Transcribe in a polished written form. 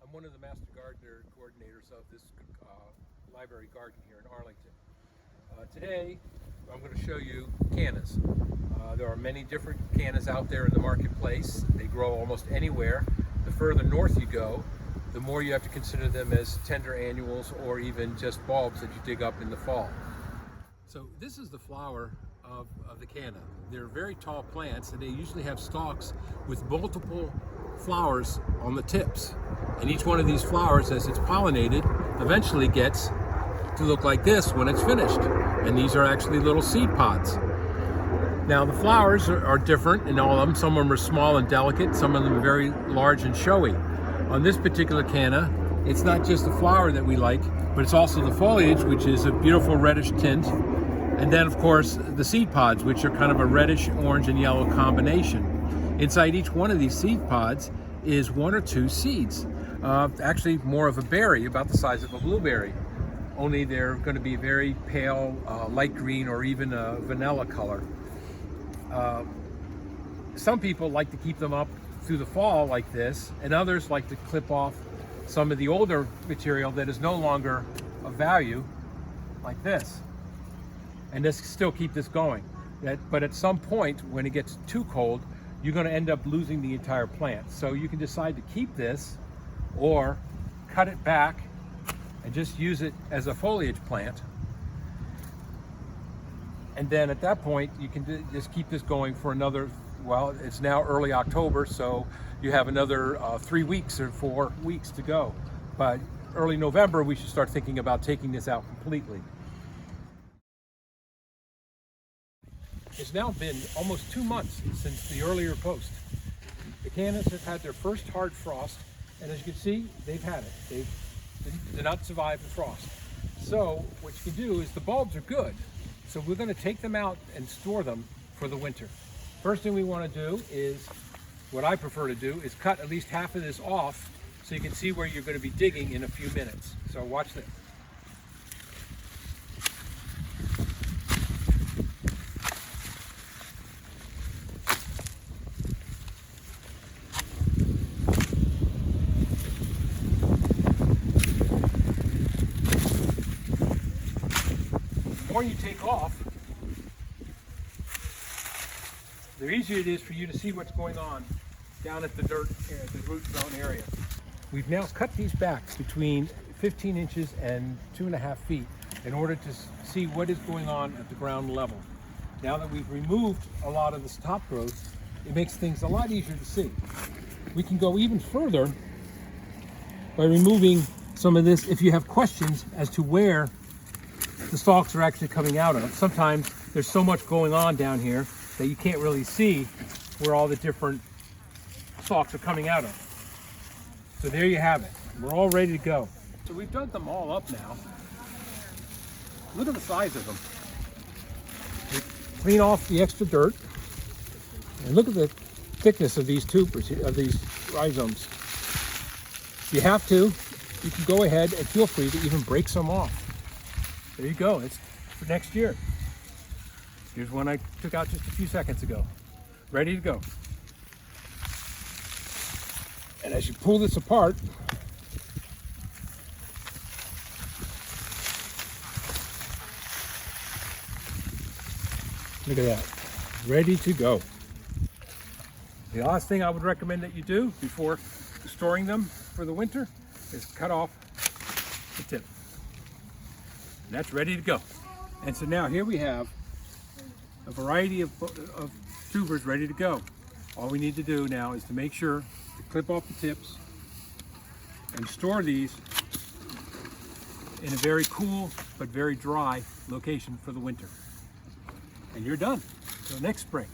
I'm one of the master gardener coordinators of this library garden here in Arlington. Today, I'm going to show you cannas. There are many different cannas out there in the marketplace. They grow almost anywhere. The further north you go, the more you have to consider them as tender annuals or even just bulbs that you dig up in the fall. So this is the flower of the canna. They're very tall plants and they usually have stalks with multiple flowers on the tips. And each one of these flowers, as it's pollinated, eventually gets to look like this when it's finished. And these are actually little seed pods. Now the flowers are different in all of them. Some of them are small and delicate, some of them are very large and showy. On this particular canna, it's not just the flower that we like, but it's also the foliage, which is a beautiful reddish tint. And then of course the seed pods, which are kind of a reddish, orange and yellow combination. Inside each one of these seed pods is one or two seeds. Actually more of a berry, about the size of a blueberry. Only they're going to be very pale, light green or even a vanilla color. Some people like to keep them up through the fall like this, and others like to clip off some of the older material that is no longer of value, like this. And this still keep this going. But at some point, when it gets too cold, you're going to end up losing the entire plant. So you can decide to keep this or cut it back and just use it as a foliage plant. And then at that point, you can just keep this going for another, well, it's now early October, so you have another 3 weeks or 4 weeks to go. But early November, we should start thinking about taking this out completely. It's now been almost 2 months since the earlier post. The cannas have had their first hard frost, and as you can see, they've had it. They did not survive the frost. So what you can do is, the bulbs are good, so we're going to take them out and store them for the winter. First thing we want to do is, what I prefer to do, is cut at least half of this off so you can see where you're going to be digging in a few minutes. So watch this. The more you take off, the easier it is for you to see what's going on down at the dirt, the root zone area. We've now cut these back between 15 inches and 2.5 feet in order to see what is going on at the ground level. Now that we've removed a lot of this top growth, it makes things a lot easier to see. We can go even further by removing some of this if you have questions as to where the stalks are actually coming out of. Sometimes there's so much going on down here that you can't really see where all the different stalks are coming out of. So there you have it. We're all ready to go. So we've dug them all up now. Look at the size of them. We clean off the extra dirt. And look at the thickness of these tubers, of these rhizomes. If you have to, you can go ahead and feel free to even break some off. There you go, it's for next year. Here's one I took out just a few seconds ago. Ready to go. And as you pull this apart, look at that, ready to go. The last thing I would recommend that you do before storing them for the winter is cut off the tip. And that's ready to go. And so now here we have a variety of tubers ready to go. All we need to do now is to make sure to clip off the tips and store these in a very cool but very dry location for the winter. And you're done. So next spring.